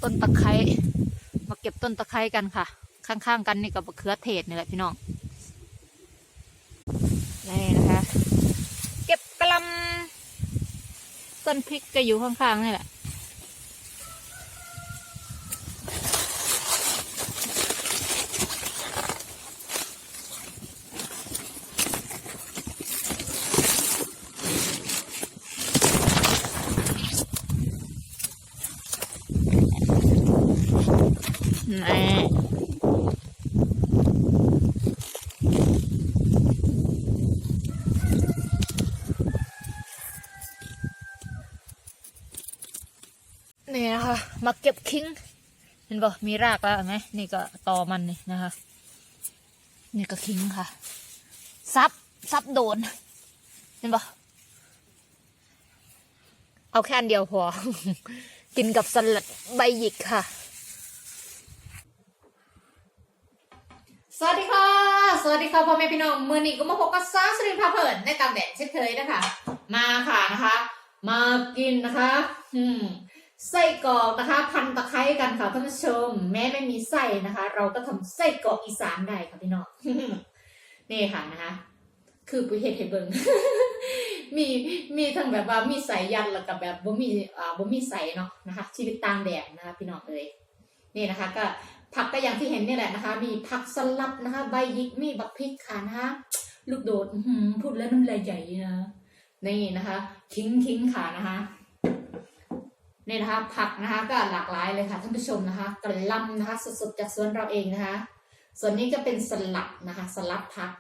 ต้นตะไคร้มาเก็บต้นตะไคร้กันค่ะข้างๆกันนี่กับมะเขือเทศนี่แหละพี่น้องนี่นะคะเก็บกะหล่ำต้นพริกก็อยู่ข้างๆนี่แหละนี่นะคะมาเก็บคิงเห็นป่ะมีรากแล้วไหมนี่ก็ตอมันนี่นะคะนี่ก็คิงค่ะซับโดนเห็นป่ะเอาแค่อันเดียวพอ กินกับสลัดใบหยิกค่ะสวัสดีค่ะพ่อแม่พี่น้องมือนี้ก็มาพบกับซ่าสุรินทร์พาเพลินในกลางแดดเช่นเคยนะคะมาค่ะนะคะมากินนะคะไส้กรอกนะคะพันตะไคร้กันค่ะท่านผู้ชมแม้ไม่มีไส้นะคะเราก็ทำไส้กรอกอีสานได้ค่ะพี่น้อง นี่ค่ะนะคะคือปุ้ยเห็ดเบิ่ง มีทั้งแบบว่ามีใส่ยันแล้วกับแบบบ่มีใส่เนาะนะคะชีวิตต่างแดดนะคะพี่น้องเลยนี่นะคะก็ผักก็อย่างที่เห็นนี่แหละนะคะมีผักสลัดนะคะใบยิกมีบักพริกค่ะนะคะลูกโดดพูดแล้วน้ำลายใหญ่นะนี่นะคะทิ้งค่ะนะคะนี่นะคะผักนะคะก็หลากหลายเลยค่ะท่านผู้ชมนะคะกระลำนะคะสดๆจากสวนเราเองนะคะส่วนนี้ก็เป็นสลัดนะคะสลัดผัก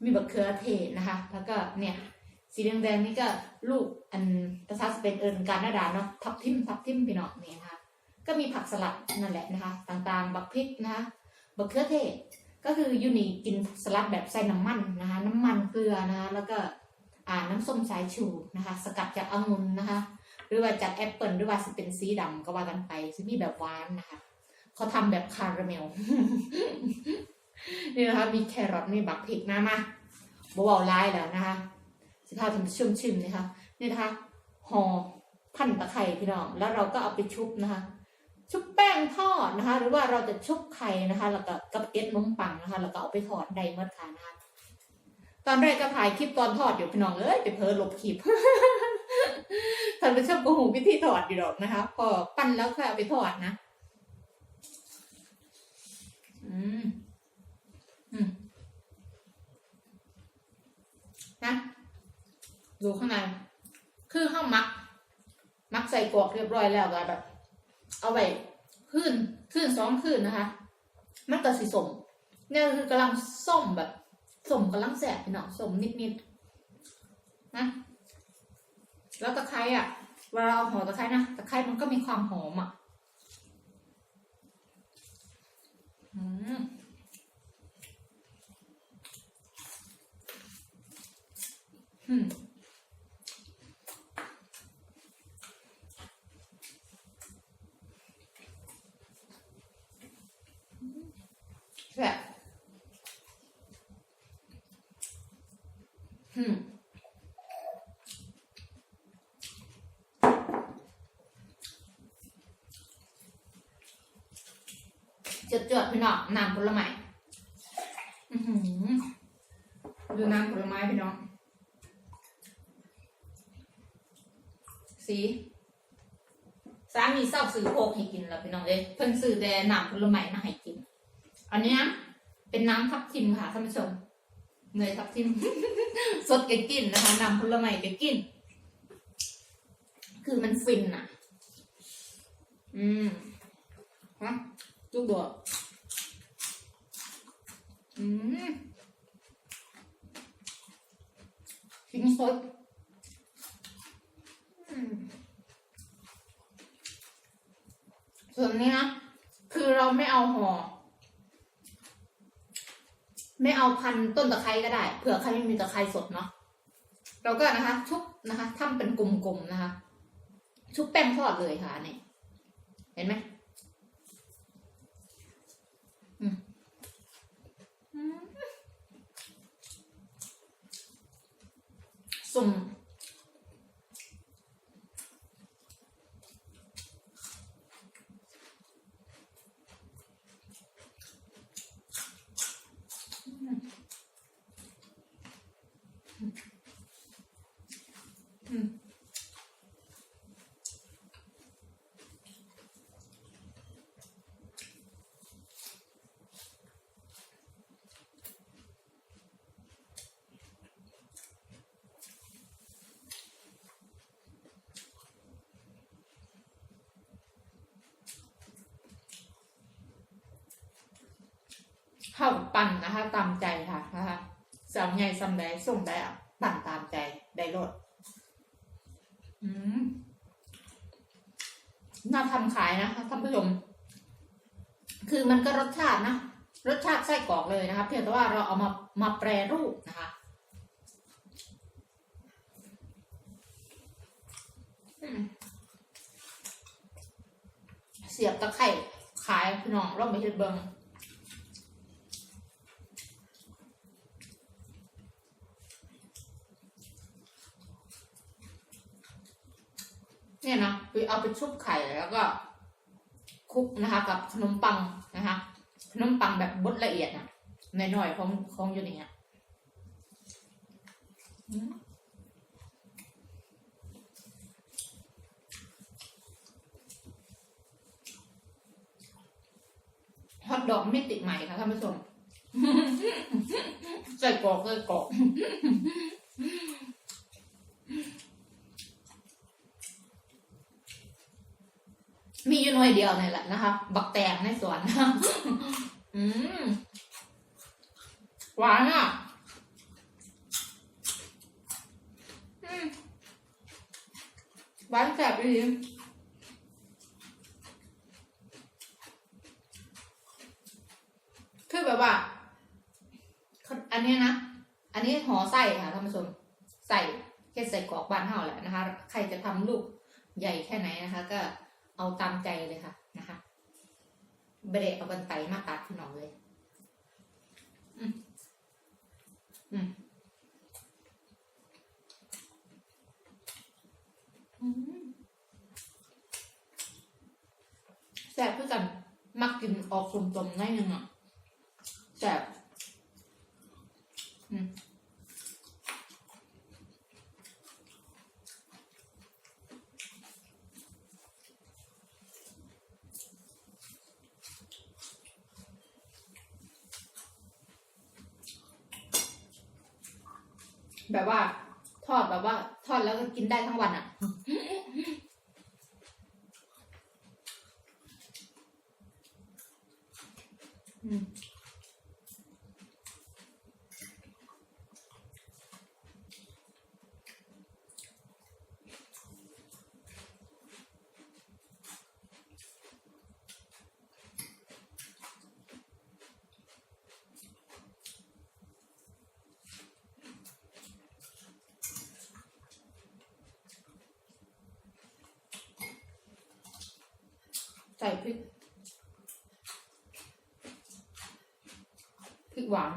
มีบักเขือเทศนะคะแล้วก็เนี่ยสีแดงๆนี่ก็ลูกอันภาษาสเปนกานาดาเนาะทับทิมพี่น้องนี่นะคะก็มีผักสลัดนั่นแหละนะคะต่างๆบักพริกนะคะบักเขือเทศก็คือยูนิกินสลัดแบบใส่น้ำมันนะคะน้ำมันเกลือนะคะแล้วก็น้ำส้มสายชูนะคะสกัดจากองุ่นนะคะหรือว่าจากแอปเปิลหรือว่าจะเป็นสีดำก็ว่ากันไปจะมีแบบหวานนะคะเขาทำแบบคาราเมล นี่นะคะมีแครอทมีบักพริกนะมาบวาวไล่แล้วนะคะสิพาทำชิมนะคะนี่นะคะห่อพันตะไคร้พี่น้องแล้วเราก็เอาไปชุบนะคะชุบแป้งทอดนะคะหรือว่าเราจะชุบไข่นะคะแล้วก็กับเอ็ดนมปังนะคะแล้วก็เอาไปทอดได้เมื่อค่ะนะคะตอนแรกก็ถ่ายคลิปตอนทอดอยู่พี่น้องไปเพ้อลบคลิป ท่านผู้ชมก็หูวิธีทอดอยู่หรอกนะคะพอปั้นแล้วค่อยเอาไปทอดนะนะดูข้างในคือข้าวมักใส่กรอกเรียบร้อยแล้วก็แบบเอาไว้คืน2 คืนนะคะมันก็สีส้มเนี่ยคือกำลังส้มแบบส้มกำลังแสบพี่น้องส้มนิดนะแล้วตะไคร้เวลาเราห่อตะไคร้นะตะไคร้มันก็มีความหอมแบบจดพี่น้องน้ำผลไม้ดูน้ำผลไม้พี่น้องสีสามีชอบซื้อโคกให้กินแล้วพี่น้องเพิ่นซื้อแต่น้ำผลไม้มาให้กินอันนี้เป็นน้ำทับทิมค่ะท่านผู้ชมเนยทับทิม สดแกกินนะคะน้ำผลไม้แกกินคือมันฟินฮะลูกดอกทิ้งสดส่วนนี้นะคือเราไม่เอาห่อไม่เอาพันต้นตะไคร้ก็ได้เผื่อใครไม่มีตะไคร้สดเนาะเราก็นะคะชุบนะคะทำเป็นกลมๆนะคะชุบแป้งทอดเลยค่ะนี่เห็นไหมสุ่ม ปั่นนะคะตามใจค่ะนะคะสาวใหญ่ซ้ำใดส่งได้อะปั่นตามใจได้รสน่าทำขายนะคะท่านผู้ชมคือมันก็รสชาตินะรสชาติไส้กรอกเลยนะคะเพียงแต่ว่าเราเอามาแปรรูปนะคะเสียบตะไคร่ขายพี่น้องเราไปเฮ็ดเบิ่งเนี่ยนะเอาไปชุบไข่แล้วก็คลุกนะคะกับขนมปังนะคะขนมปังแบบบดละเอียดนะหน่อยๆของอยู่นี่ฮอทดอกไม่ติดใหม่ค่ะท่านผู้ชมใส่กรอกเลยกรอกมีอยู่หน่วยเดียวนี่แหละนะคะบักแตงในสวนหวานอ่ะหวานแสบดีคือแบบว่าอันนี้นะอันนี้ห่อไส้ค่ะท่านผู้ชมใส่แค่ใส่กรอกบ้านเฮาแหละนะคะใครจะทำลูกใหญ่แค่ไหนนะคะก็เอาตามใจเลยค่ะนะคะเบรเอากันไตมาตัดพี่น้องเลยแซ่บเพื่อกันมักกินออกสมๆได้ยังอ่ะแซ่บแบบว่าทอดแบบว่าทอดแล้วก็กินได้ทั้งวันอ่ะใส่พริกหวาน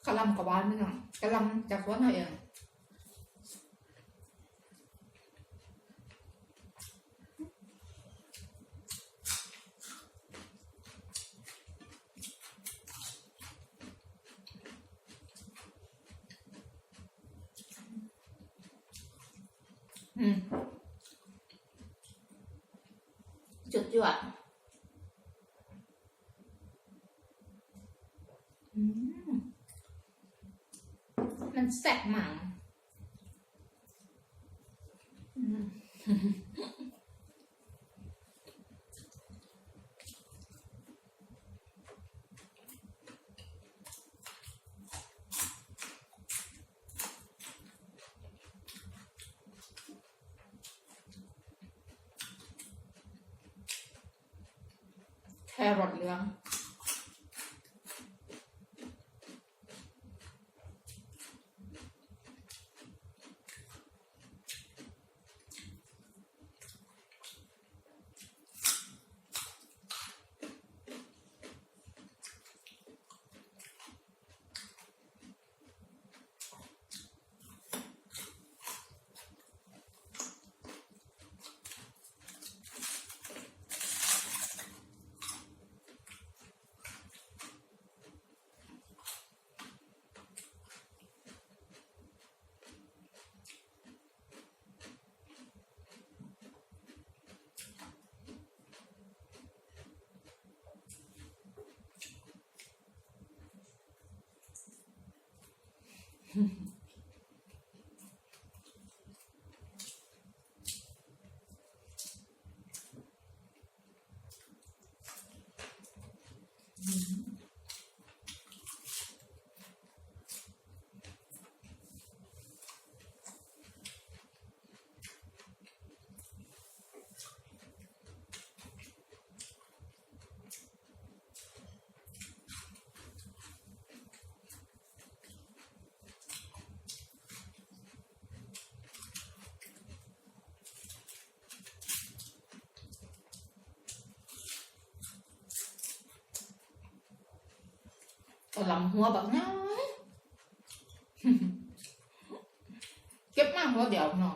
กะหล่ำกับหวานนิดหน่อยกะหล่ำจากสวนเราเองจุดจวดมันแซ่บหมั่งแครอทเหลือง ลำหัวแบบนี้เก็บมากหัวเดียวหนอ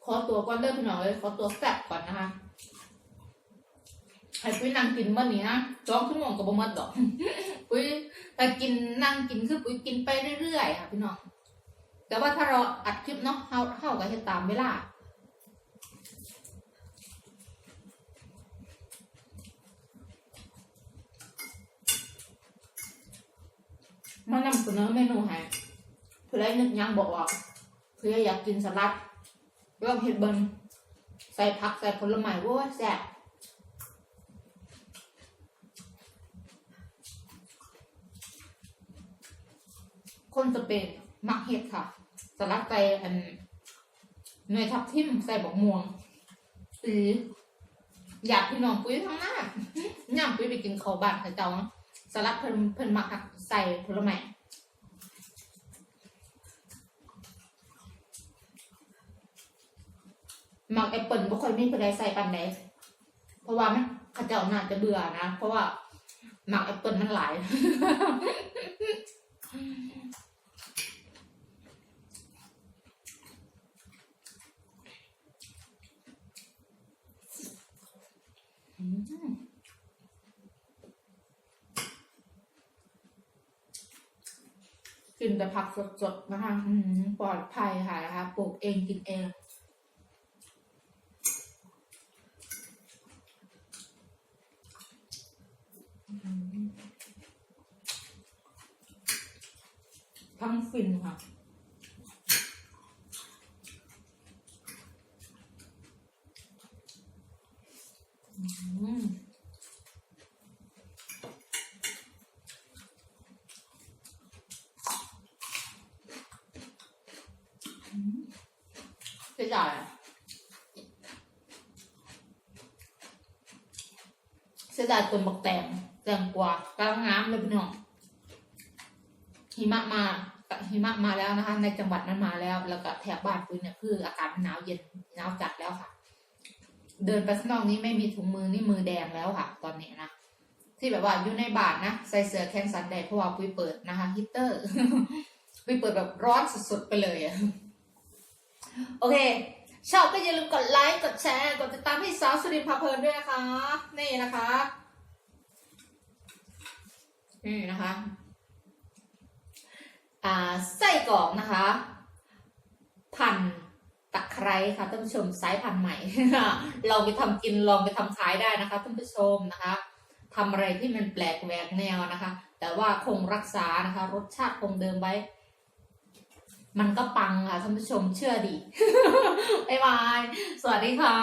ขอตัวก่อนเริ่มพี่น้องเลยขอตัวแซ่บก่อนนะคะให้ปุ้ยนั่งกินบ้านนี้นะ2 ชั่วโมงกับบ่หมดดอกปุ้ยแต่กินนั่งกินคือปุ้ยกินไปเรื่อยๆค่ะพี่น้องแต่ว่าถ้าเราอัดคลิปเนาะเข้าก็จะตามเวลาเมื่อนำเสนอเมนูให้เพื่อนึกยังบอกว่าเพื่ออยากกินสลัดก็เผ็ดเบิ้ลใส่ผักใส่ผลไม้โว้ยแซ่บคนสเปนมักเห็ดค่ะสลัดใส่เนยทับทิมใส่บกม่วงหรืออยากพี่น้องปุ้ยทั้งหน้าย่ำปุ้ยไปกินข้าวบ้านเขาเจ้าสลัดเพิ่นมักใส่ผลไม้มักแอปเปิลบ่ค่อยมีผู้ใดใส่ปานใดเพราะว่ามันเขาเจ้าน่าจะเบื่อนะเพราะว่ามักแอปเปิลมันหลายกินแต่ผักสดๆนะคะปลอดภัยค่ะนะคะปลูกเองกินเองทั้งฟินค่ะเสียดายต้นบักแตงกวากำลังงามเลยพี่น้องหิมะมาแล้วนะคะในจังหวัดนั้นมาแล้วแล้วก็แถบบ้านปุ้ยเนี่ยคืออากาศหนาวเย็นหนาวจัดแล้วค่ะเดินไปข้างนอกนี้ไม่มีถุงมือนี่มือแดงแล้วค่ะตอนนี้นะที่แบบว่าอยู่ในบ้านนะใส่เสื้อแขนสั้นได้เพราะว่าปุ้ยเปิดนะคะฮีตเตอร์ปุ้ยเปิดแบบร้อนสุดๆไปเลยอะโอเคชอบก็อย่าลืมกดไลค์กดแชร์กดติดตามให้สาวสุรินทร์พาเพลินด้วยนะคะนี่นะคะไส้กรอกนะคะพันตะไคร้ค่ะท่านผู้ชมสายพันธุ์ใหม่ ลองไปทำกินลองไปทำขายได้นะคะท่านผู้ชมนะคะทำอะไรที่มันแปลกแหวกแนวนะคะแต่ว่าคงรักษานะคะรสชาติคงเดิมไว้มันก็ปังค่ะท่านผู้ชมเชื่อดิ บ๊ายบายสวัสดีค่ะ